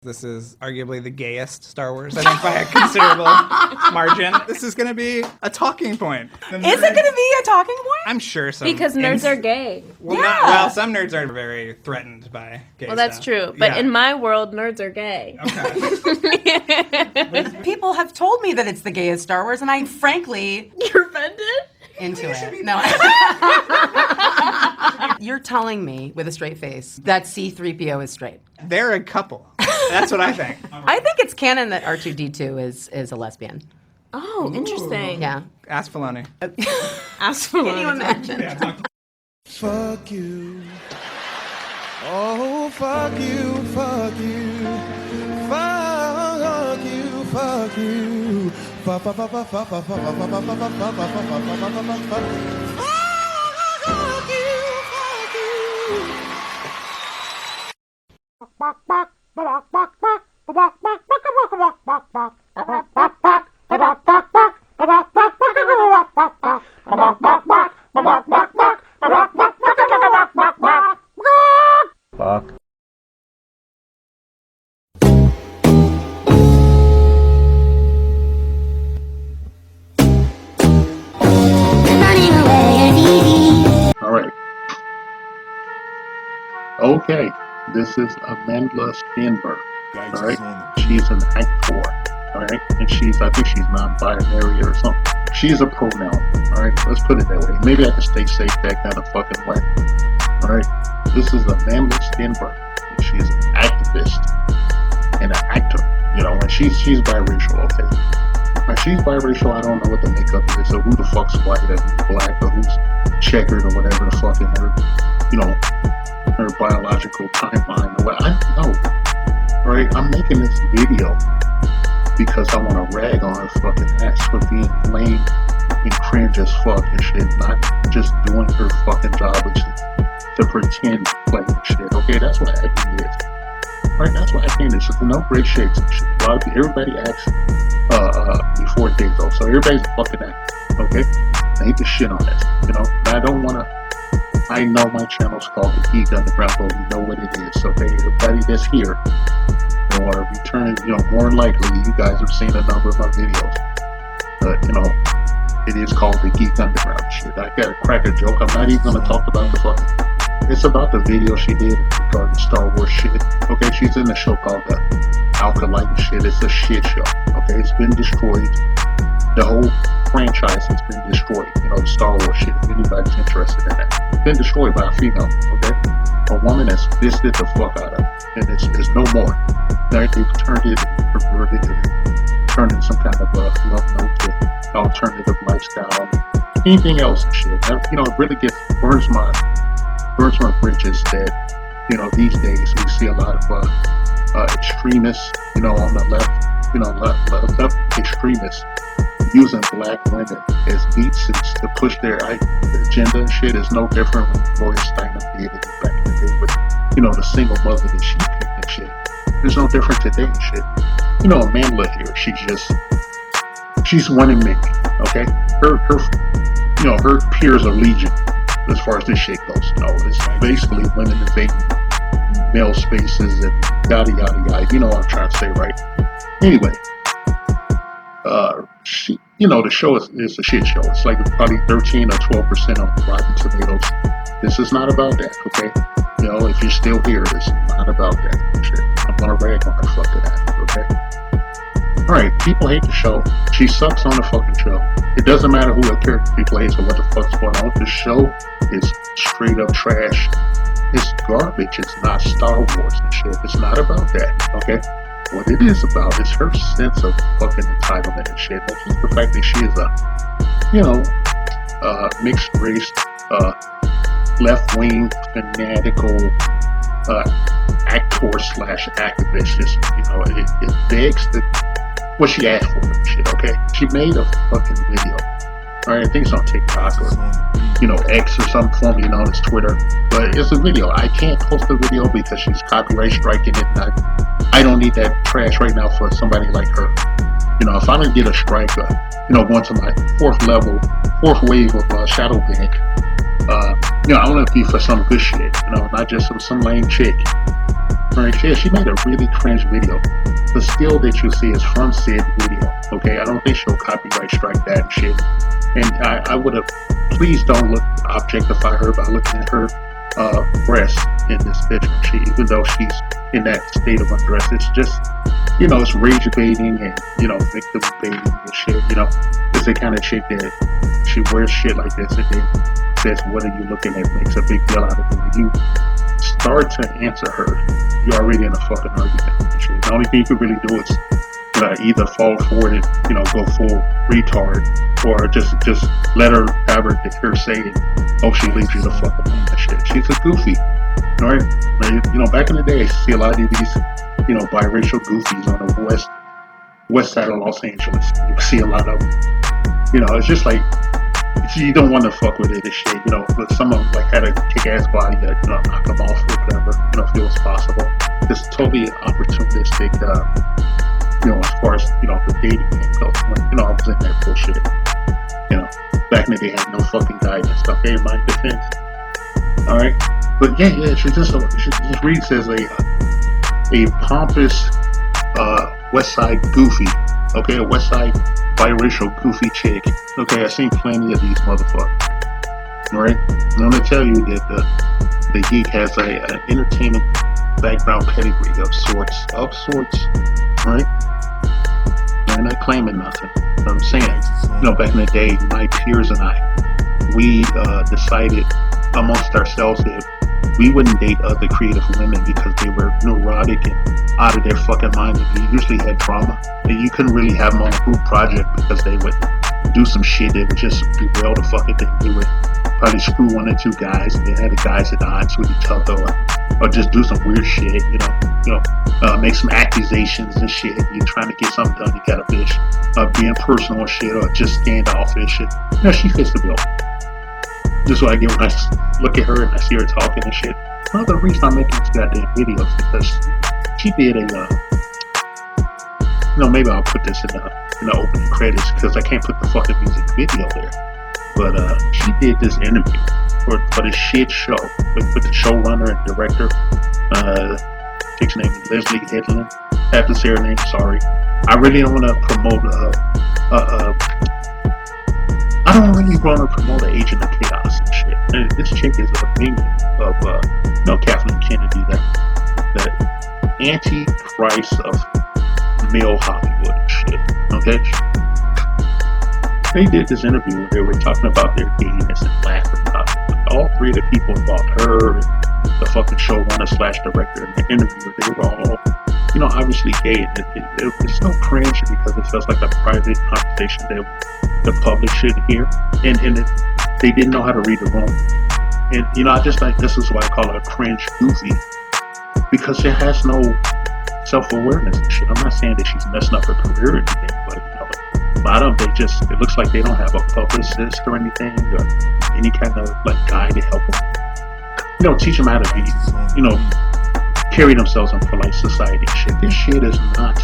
This is arguably the gayest Star Wars, I think, by a considerable margin. This is going to be a talking point. Is it going to be a talking point? I'm sure so. Because nerds are gay. Well, some nerds are very threatened by gay Well, that's stuff. true. But in my world, nerds are gay. Okay. People have told me that it's the gayest Star Wars, and I frankly... You're offended? Into it. No. You're telling me with a straight face that C-3PO is straight. They're a couple. That's what I think. I think it's canon that R2-D2 is a lesbian. Oh, interesting. Yeah. Ask Filoni. Ask for Can you imagine? Fuck you. Oh, fuck you, fuck you. Fuck you, fuck you. Fuck, fuck, fuck, fuck, fuck, fuck, fuck, fuck, fuck, fuck, fuck, fuck, fuck, fuck, fuck, fuck, fuck. Fuck you, fuck you. Fuck. All right. Okay. This is Amandla Stenberg. All right. She's an actor. All right. And I think she's non-binary or something. She's a pronoun. All right. Let's put it that way. Maybe I can stay safe that kind of fucking way. All right. This is Amandla Stenberg. And she's an activist and an actor. You know, and she's biracial. Okay. Now, she's biracial. I don't know what the makeup is. So who the fuck's white or who's black or who's checkered or whatever the fuck in her, you know, her biological timeline or what. I don't know. Right? I'm making this video because I want to rag on her fucking ass for being lame and cringe as fuck and shit, not just doing her fucking job, which is to pretend playing shit. Okay, that's what acting is. Right? That's what acting is. There's no great shakes and shit. A lot of people, everybody acts before they go. So everybody's fucking acting. Okay? I hate the shit on it. You know, I don't want to. I know my channel's called The Geek Underground, but we know what it is. Okay, everybody that's here or returning, you know, more than likely you guys have seen a number of my videos. You know, it is called The Geek Underground shit. I gotta crack a joke. I'm not even gonna talk about the fucking. It's about the video she did regarding Star Wars shit. Okay, she's in a show called The Alkalite shit. It's a shit show. Okay, it's been destroyed. The whole franchise has been destroyed. You know, the Star Wars shit. If anybody's interested in that, it's been destroyed by a female. Okay, a woman has fisted the fuck out of it, and it's no more. They've turned it, perverted it, turned it some kind of love note to alternative lifestyle, anything else and shit. That, you know, it really burns my bridges that, you know, these days we see a lot of extremists, you know, on the left, you know, left extremists using black women as meat suits to push their agenda and shit. Is no different when Gloria Steinem did it back in the day with, you know, the single mother that she picked and shit. There's no different today and shit. You know, Amandla here, she's winning me. Okay, her you know, her peers are legion as far as this shit goes. You know, it's basically women invading male spaces and yada yada yada. You know what I'm trying to say, right? Anyway. You know, the show is a shit show. It's like probably 13 or 12% on Rotten Tomatoes. This is not about that, okay? You know, if you're still here, this is not about that shit. I'm gonna rag on the fuck of that, okay? Alright, people hate the show. She sucks on the fucking show. It doesn't matter who the character she plays or what the fuck's going on. The show is straight up trash. It's garbage. It's not Star Wars and shit. It's not about that, okay? What it is about is her sense of fucking entitlement and shit. That's just the fact that she is a, you know, mixed race, left-wing, fanatical actor/activist. Just, you know, it begs what she asked for and shit, okay? She made a fucking video. Alright, I think it's on TikTok or, you know, X or some form, you know, it's Twitter. But it's a video. I can't post the video because she's copyright striking it. And I don't need that trash right now for somebody like her. You know, if I don't get a strike, you know, going to my fourth wave of shadow bank, you know, I want to be for some good shit, you know, not just some lame chick. Right? She made a really cringe video. The still that you see is from said video. Okay, I don't think she'll copyright strike that and shit. And I would have, please don't objectify her by looking at her breasts in this picture. Even though she's in that state of undress, it's just, it's rage baiting and, victim baiting and shit. It's the kind of chick that she wears shit like this and then says, what are you looking at? Makes a big deal out of it. When you start to answer her, you're already in a fucking argument and shit. The only thing you can really do is either fall for it and, go full retard, or just let her have her say it. Oh, she leaves you the fuck alone and shit. She's a goofy. Right? Back in the day, I see a lot of these, biracial goofies on the west side of Los Angeles. You see a lot of them. It's just like, you don't want to fuck with it and shit. But some of them had a kick-ass body that, knock them off or whatever, if it was possible. It's totally opportunistic, as far as, the dating game goes. When, I was in that bullshit. Back in the day, had no fucking guidance. Okay, in my defense. Alright? But yeah, she just reads as a pompous, West Side goofy. Okay, a West Side biracial goofy chick. Okay, I've seen plenty of these motherfuckers. Alright? I'm gonna tell you that the geek has an entertainment background pedigree of sorts. Right? I'm not claiming nothing. But I'm saying, back in the day, my peers and I, we decided amongst ourselves that we wouldn't date other creative women because they were neurotic and out of their fucking mind, and they usually had drama. And you couldn't really have them on a group project because they would do some shit that would just derail the fucking thing. They would probably screw one or two guys, and they had the guys at odds with each other, or just do some weird shit, make some accusations and shit. You're trying to get something done, you got a bitch being personal and shit, or just standoffish. And she fits the bill. Just what I get when I look at her and I see her talking and shit. Another reason I'm making this goddamn video is because she did maybe I'll put this in the opening credits because I can't put the fucking music video there. But she did this interview for the shit show with the showrunner and director. Chick's name is Leslie Headland. I have to say her name, sorry. I really don't want to promote I don't really want to promote an Agent of Chaos and shit. And this chick is a minion of Kathleen Kennedy, that anti-Christ of male Hollywood and shit. Okay? They did this interview where they were talking about their gayness and laughing about it. All three of the people involved, her, the fucking showrunner / director, and the interviewer, they were all, obviously gay. It's so cringe because it feels like a private conversation that the public shouldn't hear. And they didn't know how to read the room. And, I just like, this is why I call her a cringe goofy, because it has no self-awareness and shit. I'm not saying that she's messing up her career or anything, but, a lot of them, it looks like they don't have a publicist or anything, or any kind of, guy to help them, teach them how to be, carry themselves in polite society and shit. This shit is not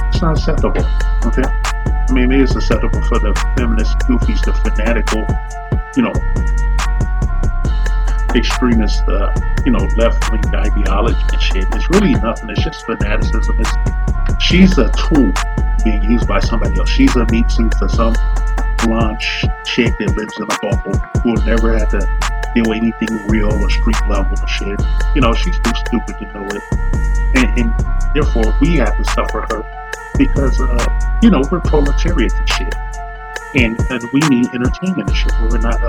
it's not acceptable, okay? I mean, it is acceptable for the feminist goofies, the fanatical, extremist, left-wing ideology and shit. It's really nothing. It's just fanaticism. She's a tool being used by somebody else. She's a meat suit for some blonde chick that lives in a bubble who will never have to deal with anything real or street level and shit. She's too stupid to know it. And therefore, we have to suffer her because, we're proletariats and shit. And we need entertainment and shit. We're not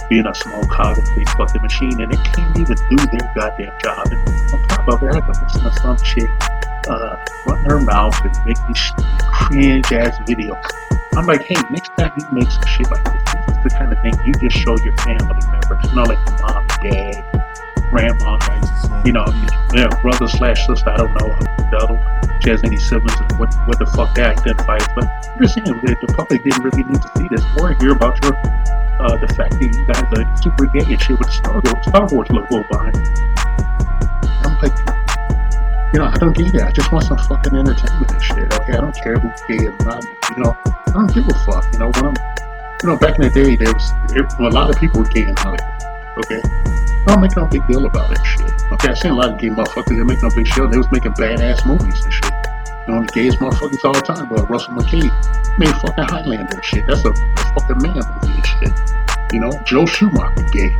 being a small cog in the fucking machine, and it can't even do their goddamn job. And on top of it, I have to listen to some chick run her mouth and make these cringe ass videos. I'm like, hey, next time you make some shit like this is the kind of thing you just show your family members. Like your mom, dad, grandma, brother / sister. I don't know. She has any siblings and what the fuck they identify as. But I'm just saying that the public didn't really need to see this or hear about your the fact that you guys are super gay and shit with the Star Wars logo behind. I'm like, I don't get it. I just want some fucking entertainment and shit. Okay, I don't care who's gay or not. I don't give a fuck. When I'm, back in the day, there was a lot of people were gay in Hollywood. Okay, I'm making no big deal about that shit. Okay, I seen a lot of gay motherfuckers that make no big deal. They was making badass movies and shit. You know, the gayest motherfuckers all the time. But Russell McKay made fucking Highlander and shit. That's a fucking man movie and shit. You know, Joe Schumacher gay.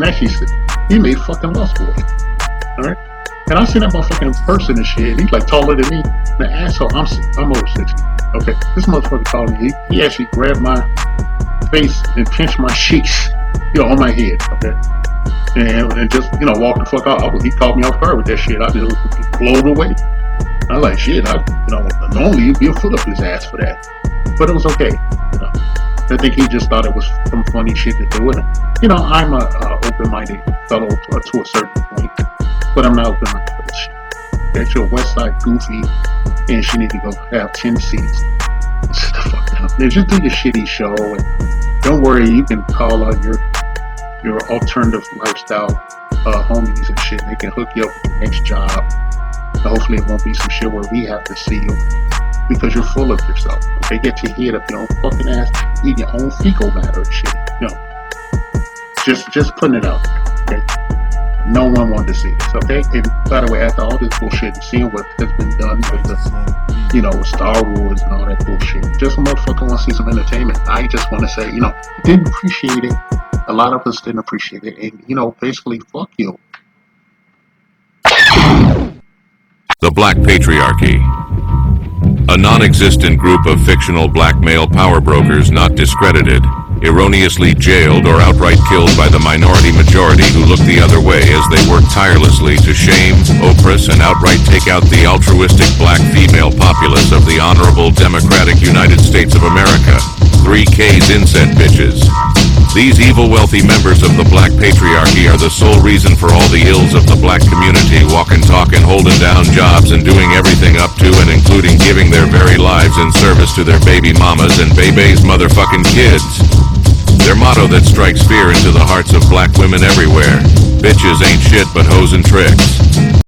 Actually, he made fucking Lost Boys. Alright? And I seen that motherfucker in person and shit. He's like taller than me. The asshole, I'm over 60. Okay, this motherfucker called me. He actually grabbed my face and pinched my cheeks, you know, on my head. Okay, and just, you know, walked the fuck out. He caught me off guard with that shit. I just was blown away. I was like, shit. Normally you'd be a foot up his ass for that, but it was okay. You know, I think he just thought it was some funny shit to do with him. You know, I'm a open-minded fellow to a certain point, but I'm not open-minded for this shit. That your West Side goofy, and she need to go have 10 seats. Sit the fuck down. Then just do your shitty show, and don't worry, you can call out your alternative lifestyle homies and shit. They can hook you up with your next job. And hopefully it won't be some shit where we have to see you because you're full of yourself. Okay, get your head up your own fucking ass, eat your own fecal matter and shit. You know, just putting it out there, okay? No one wanted to see this, okay? And by the way, after all this bullshit and seeing what has been done with the, you know, with Star Wars and all that bullshit, just a motherfucker want to see some entertainment. I just want to say, you know, didn't appreciate it. A lot of us didn't appreciate it. And, you know, basically, fuck you. The Black Patriarchy. A non-existent group of fictional black male power brokers not discredited, erroneously jailed or outright killed by the minority majority who look the other way as they work tirelessly to shame, oppress, and outright take out the altruistic black female populace of the honorable democratic United States of America. 3K's inset bitches. These evil wealthy members of the black patriarchy are the sole reason for all the ills of the black community, walking, talking, holding down jobs, and doing everything up to and including giving their very lives in service to their baby mamas and baby's motherfucking kids. Their motto that strikes fear into the hearts of black women everywhere: bitches ain't shit but hoes and tricks.